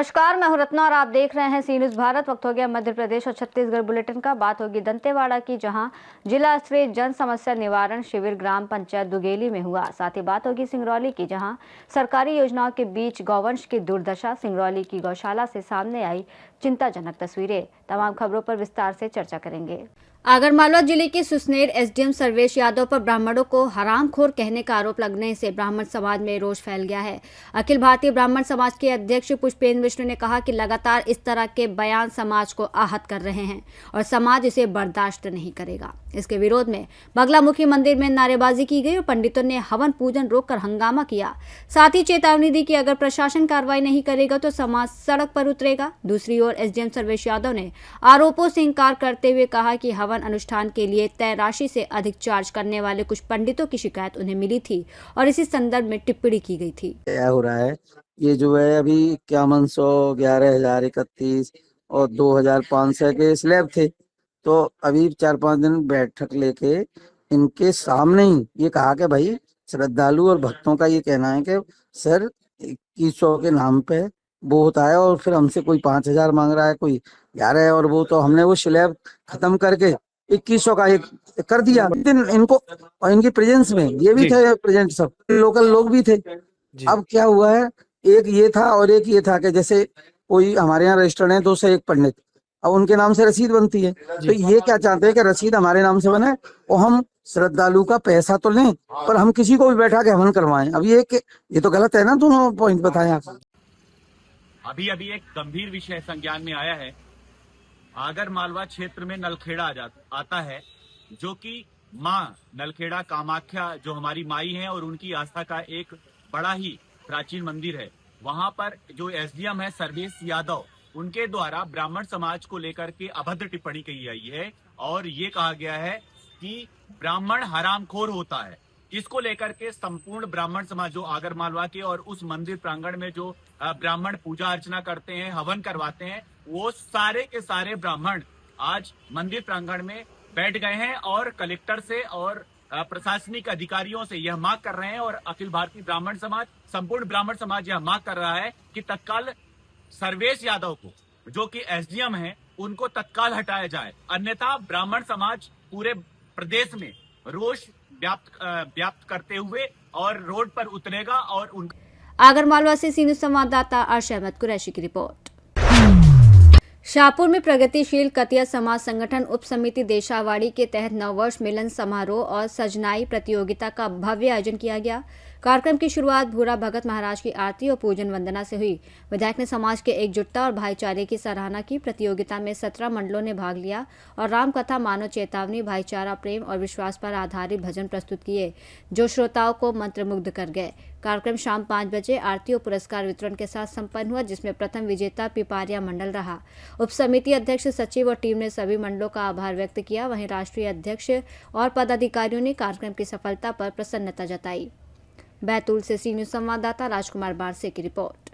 नमस्कार, मैं हूं रत्ना और आप देख रहे हैं सी न्यूज़ भारत। वक्त हो गया मध्य प्रदेश और छत्तीसगढ़ बुलेटिन का। बात होगी दंतेवाड़ा की, जहां जिला स्तरीय जन समस्या निवारण शिविर ग्राम पंचायत दुगेली में हुआ। साथ ही बात होगी सिंगरौली की, जहां सरकारी योजनाओं के बीच गौवंश की दुर्दशा, सिंगरौली की गौशाला से सामने आई चिंताजनक तस्वीरें। तमाम खबरों पर विस्तार से चर्चा करेंगे। आगरमालवा जिले के सुसनेर एसडीएम सर्वेश यादव पर ब्राह्मणों को हरामखोर कहने का आरोप लगने से ब्राह्मण समाज में रोष फैल गया है। अखिल भारतीय ब्राह्मण समाज के अध्यक्ष पुष्पेंद्र मिश्र ने कहा कि लगातार इस तरह के बयान समाज को आहत कर रहे हैं और समाज इसे बर्दाश्त नहीं करेगा। इसके विरोध में बगलामुखी मंदिर में नारेबाजी की गई और पंडितों ने हवन पूजन रोककर हंगामा किया। साथ ही चेतावनी दी कि अगर प्रशासन कार्रवाई नहीं करेगा तो समाज सड़क पर उतरेगा। दूसरी ओर एसडीएम सर्वेश यादव ने आरोपों से इंकार करते हुए कहा कि हवन अनुष्ठान के लिए तय राशि से अधिक चार्ज करने वाले कुछ पंडितों की शिकायत उन्हें मिली थी और इसी संदर्भ में टिप्पणी की गई थी। क्या हो रहा है ये जो है अभी 5100, 11,000, 31 और 2,500 के स्लैब थे। तो अभी 4-5 दिन बैठक लेके इनके सामने ही ये कहा कि भाई श्रद्धालु और भक्तों का ये कहना है कि सर 2100 के नाम पे वो होता है और फिर हमसे कोई 5,000 मांग रहा है, कोई 11 और वो तो हमने वो स्लैब खत्म करके 2100 का एक कर दिया। दिन इनको और इनकी प्रेजेंस में ये भी थे प्रेजेंट, सब लोकल लोग भी थे। अब क्या हुआ है, एक ये था और एक ये था कि जैसे कोई हमारे यहाँ रजिस्टर्ड है 2 से 1 पंडित, अब उनके नाम से रसीद बनती है तो ये क्या चाहते हैं कि रसीद हमारे नाम से बने और हम श्रद्धालु का पैसा तो लें पर हम किसी को भी बैठा के हवन करवाएं। अब ये तो गलत है ना। दोनों पॉइंट बताएं आप। अभी एक गंभीर विषय संज्ञान में आया है। आगरमालवा क्षेत्र में नलखेड़ा आता है, जो कि माँ नलखेड़ा कामाख्या जो हमारी माई है और उनकी आस्था का एक बड़ा ही प्राचीन मंदिर है। वहां पर जो एसडीएम है सर्वेश यादव, उनके द्वारा ब्राह्मण समाज को लेकर के अभद्र टिप्पणी की गई है और ये कहा गया है कि ब्राह्मण हरामखोर होता है। इसको लेकर के संपूर्ण ब्राह्मण समाज जो आगरमालवा के और उस मंदिर प्रांगण में जो ब्राह्मण पूजा अर्चना करते हैं, हवन करवाते हैं, वो सारे के सारे ब्राह्मण आज मंदिर प्रांगण में बैठ गए हैं और कलेक्टर से और प्रशासनिक अधिकारियों से यह मांग कर रहे हैं और अखिल भारतीय ब्राह्मण समाज, संपूर्ण ब्राह्मण समाज यह मांग कर रहा है कि तत्काल सर्वेश यादव को, जो कि एसडीएम है, उनको तत्काल हटाया जाए, अन्यथा ब्राह्मण समाज पूरे प्रदेश में रोष व्याप्त करते हुए और रोड पर उतरेगा। और आगरमालवा से सी न्यूज़ संवाददाता आशा अहमद कुरैशी की रिपोर्ट। शाहपुर में प्रगतिशील कतिया समाज संगठन उप समिति देशावाड़ी के तहत नववर्ष मिलन समारोह और सजनाई प्रतियोगिता का भव्य आयोजन किया गया। कार्यक्रम की शुरुआत भूरा भगत महाराज की आरती और पूजन वंदना से हुई। विधायक ने समाज के एकजुटता और भाईचारे की सराहना की। प्रतियोगिता में 17 मंडलों ने भाग लिया और राम कथा, मानव चेतावनी, भाईचारा, प्रेम और विश्वास पर आधारित भजन प्रस्तुत किए, जो श्रोताओं को मंत्रमुग्ध कर गए। कार्यक्रम शाम 5 बजे आरती और पुरस्कार वितरण के साथ संपन्न हुआ, जिसमें प्रथम विजेता पिपारिया मंडल रहा। उप समिति अध्यक्ष, सचिव और टीम ने सभी मंडलों का आभार व्यक्त किया। वहीं राष्ट्रीय अध्यक्ष और पदाधिकारियों ने कार्यक्रम की सफलता पर प्रसन्नता जताई। बैतूल से सी न्यूज़ संवाददाता राजकुमार बारसे की रिपोर्ट।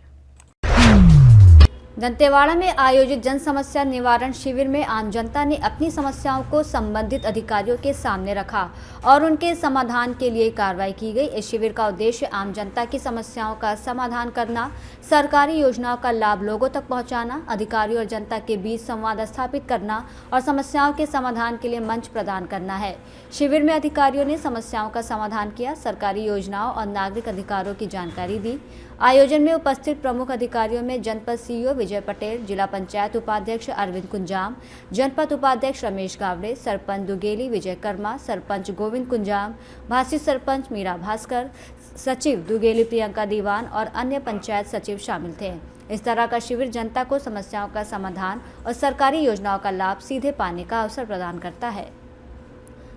दंतेवाड़ा में आयोजित जन समस्या निवारण शिविर में आम जनता ने अपनी समस्याओं को संबंधित अधिकारियों के सामने रखा और उनके समाधान के लिए कार्रवाई की गई। इस शिविर का उद्देश्य आम जनता की समस्याओं का समाधान करना, सरकारी योजनाओं का लाभ लोगों तक पहुंचाना, अधिकारियों और जनता के बीच संवाद स्थापित करना और समस्याओं के समाधान के लिए मंच प्रदान करना है। शिविर में अधिकारियों ने समस्याओं का समाधान किया, सरकारी योजनाओं और नागरिक अधिकारों की जानकारी दी। आयोजन में उपस्थित प्रमुख अधिकारियों में जनपद सीईओ विजय पटेल, जिला पंचायत उपाध्यक्ष अरविंद कुंजाम, जनपद उपाध्यक्ष रमेश गावड़े, सरपंच दुगेली विजय कर्मा, सरपंच गोविंद कुंजाम, भासी सरपंच मीरा भास्कर, सचिव दुगेली प्रियंका दीवान और अन्य पंचायत सचिव शामिल थे। इस तरह का शिविर जनता को समस्याओं का समाधान और सरकारी योजनाओं का लाभ सीधे पाने का अवसर प्रदान करता है।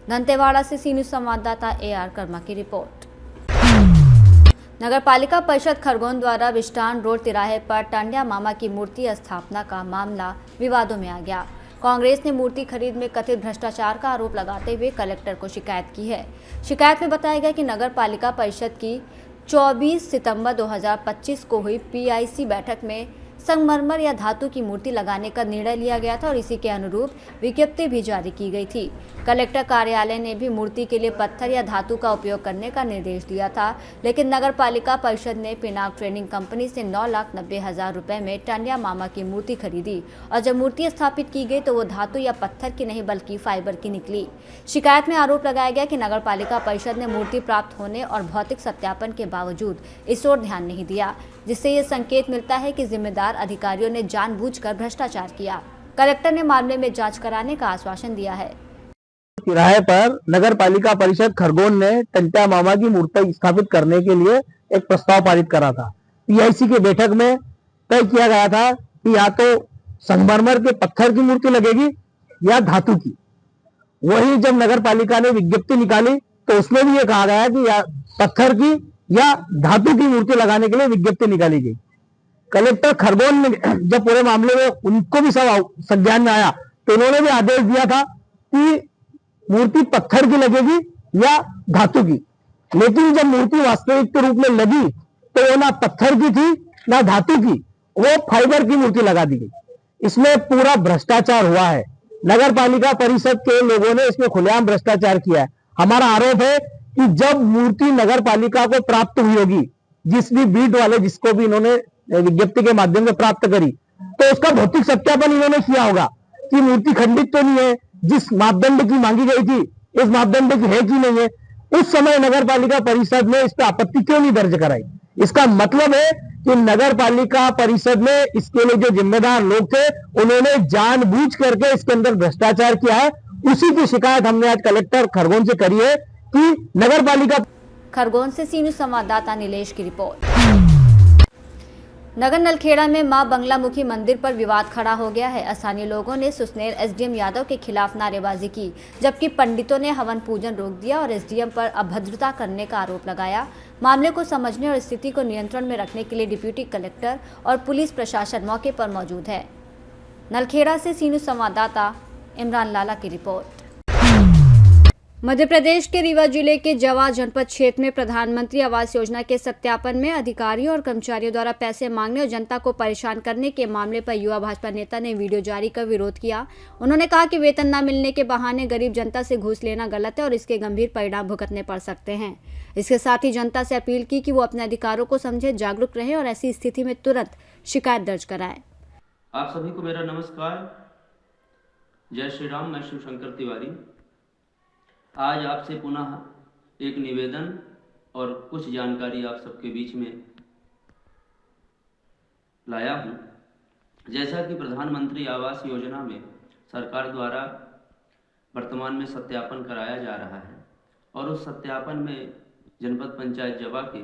दंतेवाड़ा से सी न्यूज़ संवाददाता AR कर्मा की रिपोर्ट। नगर पालिका परिषद खरगोन द्वारा विष्टान रोड तिराहे पर टांड्या मामा की मूर्ति स्थापना का मामला विवादों में आ गया। कांग्रेस ने मूर्ति खरीद में कथित भ्रष्टाचार का आरोप लगाते हुए कलेक्टर को शिकायत की है। शिकायत में बताया गया कि नगर पालिका परिषद की 24 सितंबर 2025 को हुई PIC बैठक में संगमरमर या धातु की मूर्ति लगाने का निर्णय लिया गया था और इसी के अनुरूप विज्ञप्ति भी जारी की गई थी। कलेक्टर कार्यालय ने भी मूर्ति के लिए पत्थर या धातु का उपयोग करने का निर्देश दिया था, लेकिन नगर पालिका परिषद ने पिनाक ट्रेडिंग कंपनी से 9,90,000 रुपए में टंडिया मामा की मूर्ति खरीदी और जब मूर्ति स्थापित की गई तो वो धातु या पत्थर की नहीं बल्कि फाइबर की निकली। शिकायत में आरोप लगाया गया कि नगर पालिका परिषद ने मूर्ति प्राप्त होने और भौतिक सत्यापन के बावजूद इस ओर ध्यान नहीं दिया, जिससे ये संकेत मिलता है कि जिम्मेदार अधिकारियों ने जानबूझकर भ्रष्टाचार किया। कलेक्टर ने मामले में जांच कराने का आश्वासन दिया है। किराए पर नगर पालिका परिषद खरगोन ने टंटिया मामा की मूर्ति स्थापित करने के लिए एक प्रस्ताव पारित करा था। पीआईसी की बैठक में तय किया गया था कि या तो संगमरमर के पत्थर की मूर्ति लगेगी या धातु की। वही जब नगर पालिका ने विज्ञप्ति निकाली तो उसमें भी ये कहा गया कि या पत्थर की या धातु की मूर्ति लगाने के लिए विज्ञप्ति निकाली गई। कलेक्टर खरगोन ने जब पूरे मामले में उनको भी सब संज्ञान में आया तो उन्होंने भी आदेश दिया था कि मूर्ति पत्थर की लगेगी या धातु की, लेकिन जब मूर्ति वास्तविक के रूप में लगी तो वो ना पत्थर की थी ना धातु की, वो फाइबर की मूर्ति लगा दी गई। इसमें पूरा भ्रष्टाचार हुआ है। नगर पालिका परिषद के लोगों ने इसमें खुलेआम भ्रष्टाचार किया है। हमारा आरोप है कि जब मूर्ति नगर पालिका को प्राप्त हुई होगी, जिस भी बीट वाले जिसको भी इन्होंने विज्ञप्ति के माध्यम से प्राप्त करी, तो उसका भौतिक सत्यापन इन्होंने किया होगा कि मूर्ति खंडित तो नहीं है, जिस मापदंड की मांगी गई थी इस मापदंड की है कि नहीं है। उस समय नगर पालिका परिषद ने इस पर आपत्ति क्यों नहीं दर्ज कराई? इसका मतलब है कि नगर पालिका परिषद ने इसके लिए जो जिम्मेदार लोग थे उन्होंने जानबूझ करके इसके अंदर भ्रष्टाचार किया है। उसी की शिकायत हमने आज कलेक्टर खरगोन से करी है कि नगर पालिका। खरगोन से सी न्यूज़ संवाददाता नीलेश की रिपोर्ट। नगर नलखेड़ा में मां बंगलामुखी मंदिर पर विवाद खड़ा हो गया है। स्थानीय लोगों ने सुसनेर एसडीएम यादव के खिलाफ नारेबाजी की, जबकि पंडितों ने हवन पूजन रोक दिया और एसडीएम पर अभद्रता करने का आरोप लगाया। मामले को समझने और स्थिति को नियंत्रण में रखने के लिए डिप्टी कलेक्टर और पुलिस प्रशासन मौके पर मौजूद है। नलखेड़ा से सी न्यूज़ संवाददाता इमरान लाला की रिपोर्ट। मध्य प्रदेश के रीवा जिले के जवा जनपद क्षेत्र में प्रधानमंत्री आवास योजना के सत्यापन में अधिकारियों और कर्मचारियों द्वारा पैसे मांगने और जनता को परेशान करने के मामले पर युवा भाजपा नेता ने वीडियो जारी कर विरोध किया। उन्होंने कहा कि वेतन न मिलने के बहाने गरीब जनता से घूस लेना गलत है और इसके गंभीर परिणाम भुगतने पड़ सकते हैं। इसके साथ ही जनता से अपील की कि वो अपने अधिकारों को समझे, जागरूक रहे और ऐसी स्थिति में तुरंत शिकायत दर्ज कराएं। आप सभी को मेरा नमस्कार। जय श्री राम। मैं शिवशंकर तिवारी आज आपसे पुनः एक निवेदन और कुछ जानकारी आप सबके बीच में लाया हूं। जैसा कि प्रधानमंत्री आवास योजना में सरकार द्वारा वर्तमान में सत्यापन कराया जा रहा है और उस सत्यापन में जनपद पंचायत जवा के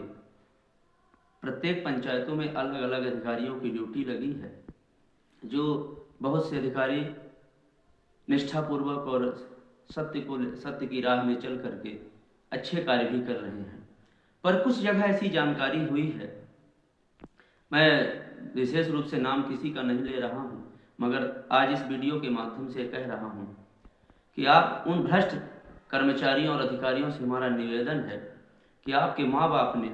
प्रत्येक पंचायतों में अलग अलग अधिकारियों की ड्यूटी लगी है, जो बहुत से अधिकारी निष्ठापूर्वक और सत्य की राह में चल करके अच्छे कार्य भी कर रहे हैं। पर कुछ जगह ऐसी जानकारी हुई है, मैं विशेष रूप से नाम किसी का नहीं ले रहा हूं, मगर आज इस वीडियो के माध्यम से कह रहा हूं कि आप उन भ्रष्ट कर्मचारियों और अधिकारियों से हमारा निवेदन है कि आपके माँ बाप ने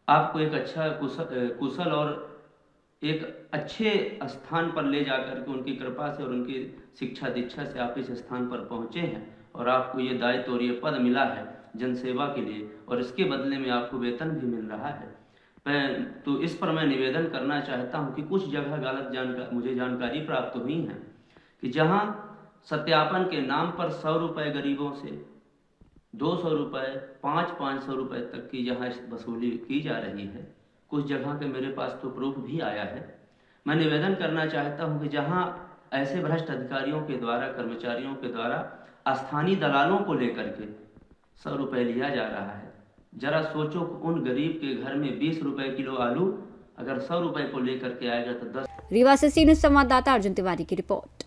आपको एक अच्छा कुशल और एक अच्छे स्थान पर ले जाकर के उनकी कृपा से और उनकी शिक्षा दीक्षा से आप इस स्थान पर पहुंचे हैं और आपको ये दायित्व और ये पद मिला है जनसेवा के लिए और इसके बदले में आपको वेतन भी मिल रहा है। तो इस पर मैं निवेदन करना चाहता हूं कि कुछ जगह गलत मुझे जानकारी प्राप्त हुई है कि जहां सत्यापन के नाम पर 100 रुपये गरीबों से 200 रुपये 500 रुपये तक की जहां वसूली की जा रही है, कुछ जगह के मेरे पास तो प्रूफ भी आया है। मैं निवेदन करना चाहता हूं कि जहां ऐसे भ्रष्ट अधिकारियों के द्वारा, कर्मचारियों के द्वारा स्थानीय दलालों को लेकर के 100 रुपये लिया जा रहा है, जरा सोचो उन गरीब के घर में 20 रुपये किलो आलू अगर 100 रुपये को लेकर के आएगा तो 10। रीवा से सी न्यूज़ संवाददाता अर्जुन तिवारी की रिपोर्ट।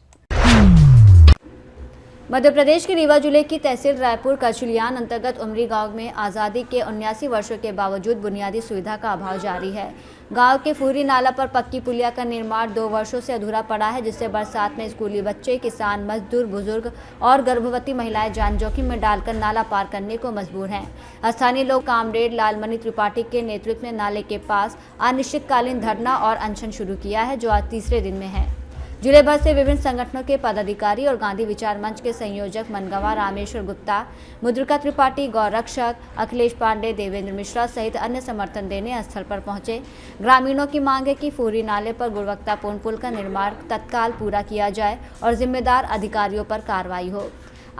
मध्य प्रदेश के रीवा जिले की तहसील रायपुर कचलियान अंतर्गत उमरी गांव में आज़ादी के 79 वर्षों के बावजूद बुनियादी सुविधा का अभाव जारी है। गांव के फूरी नाला पर पक्की पुलिया का निर्माण 2 वर्षों से अधूरा पड़ा है, जिससे बरसात में स्कूली बच्चे, किसान, मजदूर, बुजुर्ग और गर्भवती महिलाएं जान जोखिम में डालकर नाला पार करने को मजबूर हैं। स्थानीय लोग कामरेड लालमणि त्रिपाठी के नेतृत्व में नाले के पास अनिश्चितकालीन धरना और अनशन शुरू किया है, जो आज तीसरे दिन में है। जिले भर से विभिन्न संगठनों के पदाधिकारी और गांधी विचार मंच के संयोजक मनगवा रामेश्वर गुप्ता, मुद्रिका त्रिपाठी, गौरक्षक अखिलेश पांडे, देवेंद्र मिश्रा सहित अन्य समर्थन देने स्थल पर पहुंचे। ग्रामीणों की मांग है कि फूरी नाले पर गुणवत्तापूर्ण पुल का निर्माण तत्काल पूरा किया जाए और जिम्मेदार अधिकारियों पर कार्रवाई हो।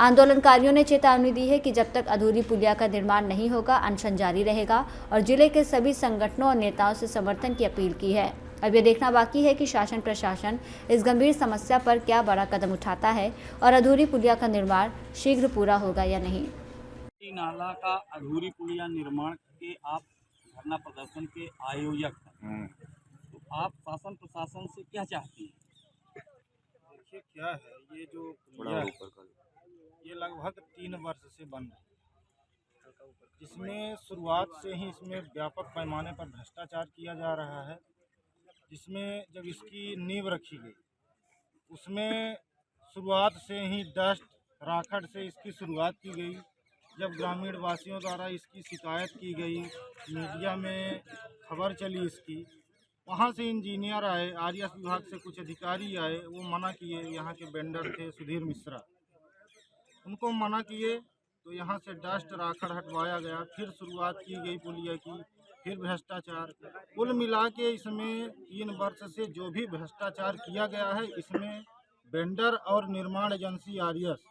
आंदोलनकारियों ने चेतावनी दी है कि जब तक अधूरी पुलिया का निर्माण नहीं होगा, अनशन जारी रहेगा और जिले के सभी संगठनों और नेताओं से समर्थन की अपील की है। अब ये देखना बाकी है कि शासन प्रशासन इस गंभीर समस्या पर क्या बड़ा कदम उठाता है और अधूरी पुलिया का निर्माण शीघ्र पूरा होगा या नहीं। नाला का अधूरी पुलिया निर्माण के आप धरना प्रदर्शन के आयोजक हैं, तो आप शासन प्रशासन से क्या चाहती हैं? देखिए क्या है, ये जो पुलिया है ये लगभग 3 वर्ष से बन रही है, जिसमें शुरुआत से ही इसमें व्यापक पैमाने पर भ्रष्टाचार किया जा रहा है। जिसमें जब इसकी नींव रखी गई, उसमें शुरुआत से ही डस्ट राखड़ से इसकी शुरुआत की गई। जब ग्रामीण वासियों द्वारा इसकी शिकायत की गई, मीडिया में खबर चली इसकी, वहाँ से इंजीनियर आए, आरएस विभाग से कुछ अधिकारी आए, वो मना किए। यहाँ के वेंडर थे सुधीर मिश्रा, उनको मना किए, तो यहाँ से डस्ट राखड़ हटवाया गया। फिर शुरुआत की गई पुलिया की, फिर भ्रष्टाचार। कुल मिला के इसमें 3 वर्ष से जो भी भ्रष्टाचार किया गया है, इसमें वेंडर और निर्माण एजेंसी आरएस,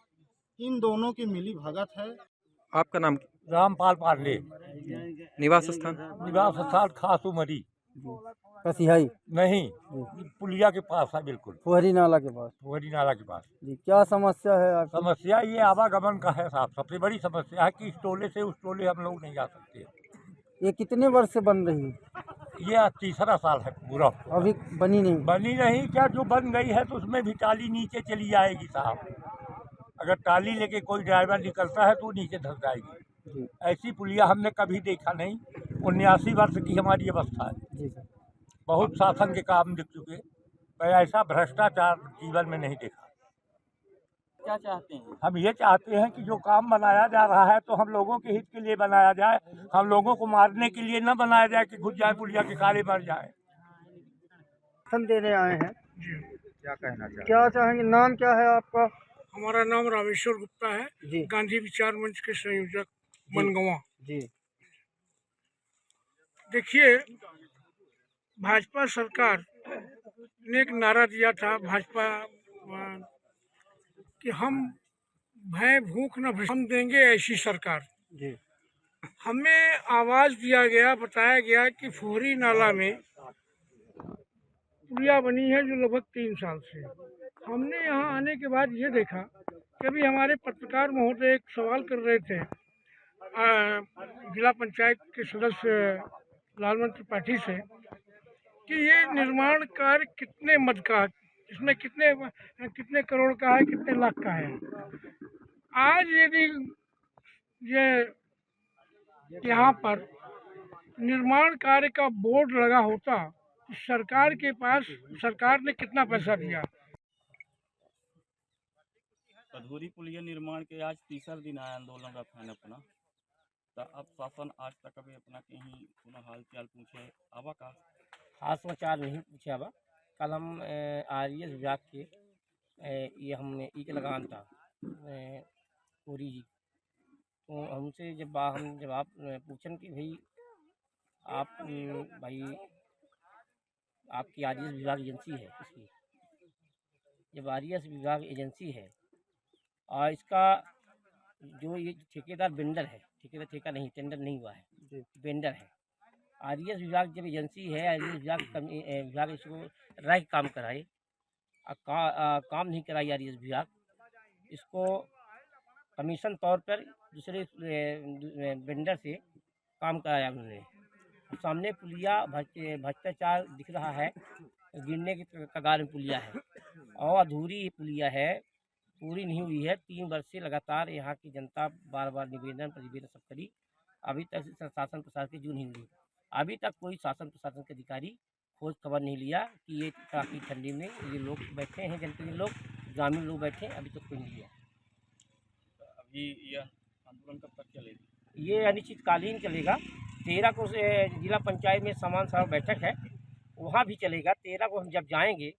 इन दोनों की मिली भगत है। आपका नाम? रामपाल पांडे। निवास स्थान? निवास स्थान खास उमरी कसिहाई नहीं, पुलिया के पास है, बिल्कुल फुहरी नाला के पास। फुहरी नाला के पास जी, क्या समस्या है आपकी? समस्या ये आवागमन का है साहब। सबसे बड़ी समस्या है कि इस टोले से उस टोले हम लोग नहीं जा सकते। ये कितने वर्ष से बन रही है? ये तीसरा साल है पूरा। अभी बनी नहीं? क्या, जो बन गई है तो उसमें भी टाली नीचे चली जाएगी साहब। अगर टाली लेके कोई ड्राइवर निकलता है तो नीचे धस जाएगी। ऐसी पुलिया हमने कभी देखा नहीं। 79 वर्ष की हमारी अवस्था है। जी सर। बहुत शासन के काम दिख चुके, पर ऐसा भ्रष्टाचार जीवन में नहीं देखा। क्या चाहते हैं? हम ये चाहते हैं कि जो काम बनाया जा रहा है तो हम लोगों के हित के लिए बनाया जाए, हम लोगों को मारने के लिए न बनाया जाए कि घुस जाए पुलिया के काले मर जाए। देने आए हैं, क्या कहना चाहिए? क्या चाहेंगे? नाम क्या है आपका? हमारा नाम रामेश्वर गुप्ता है जी। गांधी विचार मंच के संयोजक मनगवा जी। देखिए, भाजपा सरकार ने एक नारा दिया था, भाजपा कि हम भय भूख न हम देंगे ऐसी सरकार। जी। हमें आवाज दिया गया, बताया गया कि फुहरी नाला में पुलिया बनी है जो लगभग 3 साल से। हमने यहाँ आने के बाद ये देखा कि अभी हमारे पत्रकार महोदय एक सवाल कर रहे थे जिला पंचायत के सदस्य लालमणि त्रिपाठी से कि ये निर्माण कार्य कितने मद का, इसमें कितने करोड़ का है, कितने लाख का है। आज यदि ये यहाँ पर निर्माण कार्य का बोर्ड लगा होता तो सरकार के पास, सरकार ने कितना पैसा दिया। अधूरी पुलिया निर्माण के आज तीसरा दिन आया आंदोलन का फैन अपना, तो अब शासन आज तक अभी अपना कहीं पुनः हाल चाल पूछे आवा का खास समाचार नहीं पूछे आवा। कल हम आरएस विभाग के ये हमने ई के लगान था पूरी जी, तो हमसे जब हम जवाब पूछन कि भाई आपकी आरएस विभाग एजेंसी है इसकी, जब आरएस विभाग एजेंसी है और इसका जो ये ठेकेदार वेंडर है, ठेका नहीं, टेंडर नहीं हुआ है, वेंडर है। आरएस विभाग जब एजेंसी है, आरएस विभाग इसको राय काम कराए, काम नहीं कराई आरएस विभाग, इसको कमीशन तौर पर दूसरे वेंडर से काम कराया उन्होंने। सामने पुलिया भ्रष्टाचार दिख रहा है, गिरने की कगार में पुलिया है और अधूरी पुलिया है। पूरी नहीं हुई है। 3 वर्ष से लगातार यहाँ की जनता बार बार निवेदन प्रतिवेदन सब करी, अभी तक शासन प्रशासन की जू नहीं हुई। अभी तक कोई शासन प्रशासन के अधिकारी खोज खबर नहीं लिया कि ये काफ़ी ठंडी में ये लोग बैठे हैं, जनप्रतिनिधि लोग, ग्रामीण लोग बैठे हैं, अभी तक कोई नहीं लिया। अभी यह आंदोलन कब तक चलेगा? ये अनिश्चितकालीन चलेगा। 13 को जिला पंचायत में समान सभा बैठक है, वहाँ भी चलेगा। 13 को हम जब जाएंगे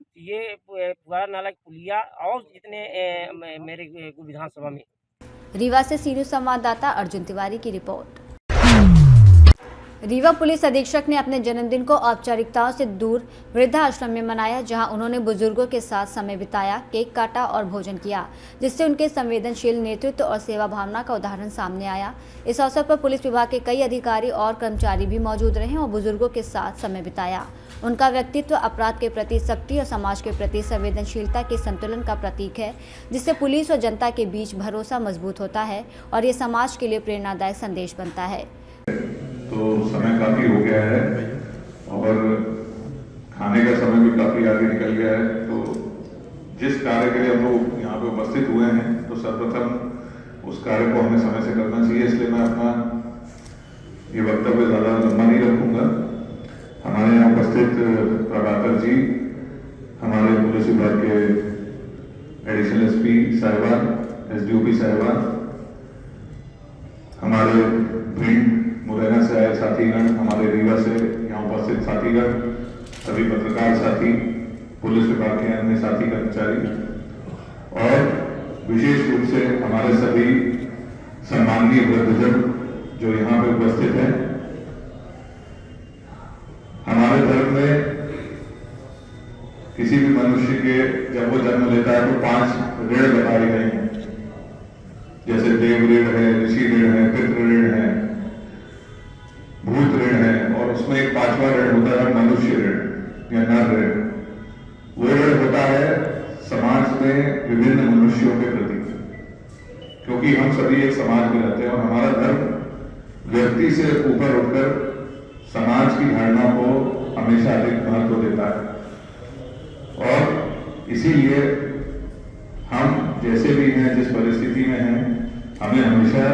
तो ये पुराना नाला पुलिया और जितने मेरे विधानसभा में। रीवा से सीनियर संवाददाता अर्जुन तिवारी की रिपोर्ट। रीवा पुलिस अधीक्षक ने अपने जन्मदिन को औपचारिकताओं से दूर वृद्धाश्रम में मनाया, जहां उन्होंने बुजुर्गों के साथ समय बिताया, केक काटा और भोजन किया, जिससे उनके संवेदनशील नेतृत्व और सेवा भावना का उदाहरण सामने आया। इस अवसर पर पुलिस विभाग के कई अधिकारी और कर्मचारी भी मौजूद रहे और बुजुर्गों के साथ समय बिताया। उनका व्यक्तित्व अपराध के प्रति सख्ती और समाज के प्रति संवेदनशीलता के संतुलन का प्रतीक है, जिससे पुलिस और जनता के बीच भरोसा मजबूत होता है और ये समाज के लिए प्रेरणादायक संदेश बनता है। तो समय काफ़ी हो गया है और खाने का समय भी काफ़ी आगे निकल गया है। तो जिस कार्य के लिए हम लोग यहाँ पे उपस्थित हुए हैं, तो सर्वप्रथम उस कार्य को हमें समय से करना चाहिए। इसलिए मैं अपना ये वक्तव्य ज़्यादा लंबा नहीं रखूँगा। हमारे यहाँ उपस्थित प्रभाकर जी, हमारे पुलिस विभाग के एडिशनल एसपी साहिबान, एसडीओपी साहिबान, हमारे भिंड मुरैना से आए साथीगण, हमारे रीवा से यहाँ उपस्थित साथीगण, सभी पत्रकार साथी, पुलिस विभाग के अन्य साथी कर्मचारी और विशेष रूप से हमारे सभी सम्माननीय वृद्धजन जो यहाँ पे उपस्थित हैं। हमारे धर्म में किसी भी मनुष्य के जब वो जन्म लेता है तो 5 ऋण बताए गए हैं, जैसे देव ऋण है, ऋषि ऋण है, पितृ ऋण है, भूत ऋण है, और उसमें एक 5वां ऋण होता है मनुष्य ऋण या नर ऋण। वो ऋण होता है समाज में विभिन्न मनुष्यों के प्रति, क्योंकि हम सभी एक समाज में रहते हैं और हमारा धर्म व्यक्ति से ऊपर उठकर समाज की धारणा को हमेशा अधिक महत्व देता है। और इसीलिए हम जैसे भी हैं, जिस परिस्थिति में हैं, हमें हमेशा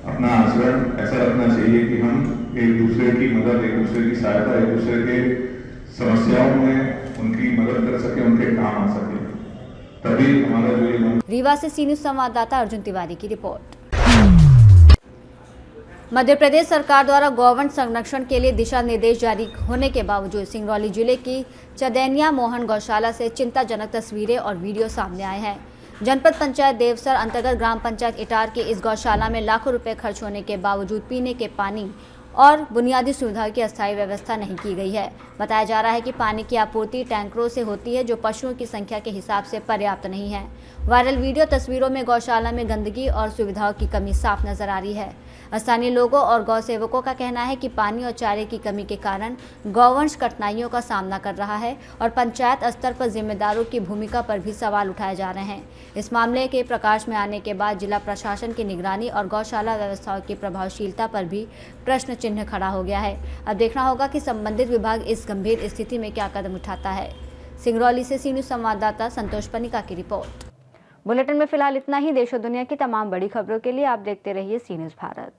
अपना आचरण ऐसा रखना चाहिए कि हम एक दूसरे की मदद, एक दूसरे की सहायता, एक दूसरे के समस्याओं में उनकी मदद कर सके, उनके काम आ सके, तभी हमारा जो ये। रीवा से सीनियर संवाददाता अर्जुन तिवारी की रिपोर्ट। मध्य प्रदेश सरकार द्वारा गौवंश संरक्षण के लिए दिशा निर्देश जारी होने के बावजूद सिंगरौली जिले की चदैनिया मोहन गौशाला से चिंताजनक तस्वीरें और वीडियो सामने आए हैं। जनपद पंचायत देवसर अंतर्गत ग्राम पंचायत इटार के इस गौशाला में लाखों रुपए खर्च होने के बावजूद पीने के पानी और बुनियादी सुविधाओं की अस्थायी व्यवस्था नहीं की गई है। बताया जा रहा है कि पानी की आपूर्ति टैंकरों से होती है, जो पशुओं की संख्या के हिसाब से पर्याप्त नहीं है। वायरल वीडियो तस्वीरों में गौशाला में गंदगी और सुविधाओं की कमी साफ नजर आ रही है। स्थानीय लोगों और गौ सेवकों का कहना है कि पानी और चारे की कमी के कारण गौवंश कठिनाइयों का सामना कर रहा है और पंचायत स्तर पर जिम्मेदारों की भूमिका पर भी सवाल उठाए जा रहे हैं। इस मामले के प्रकाश में आने के बाद जिला प्रशासन की निगरानी और गौशाला व्यवस्थाओं की प्रभावशीलता पर भी प्रश्न चिन्ह खड़ा हो गया है। अब देखना होगा कि संबंधित विभाग इस गंभीर स्थिति में क्या कदम उठाता है। सिंगरौली से सी न्यूज़ संवाददाता संतोष पनिका की रिपोर्ट। बुलेटिन में फिलहाल इतना ही। देश और दुनिया की तमाम बड़ी खबरों के लिए आप देखते रहिए सी न्यूज़ भारत।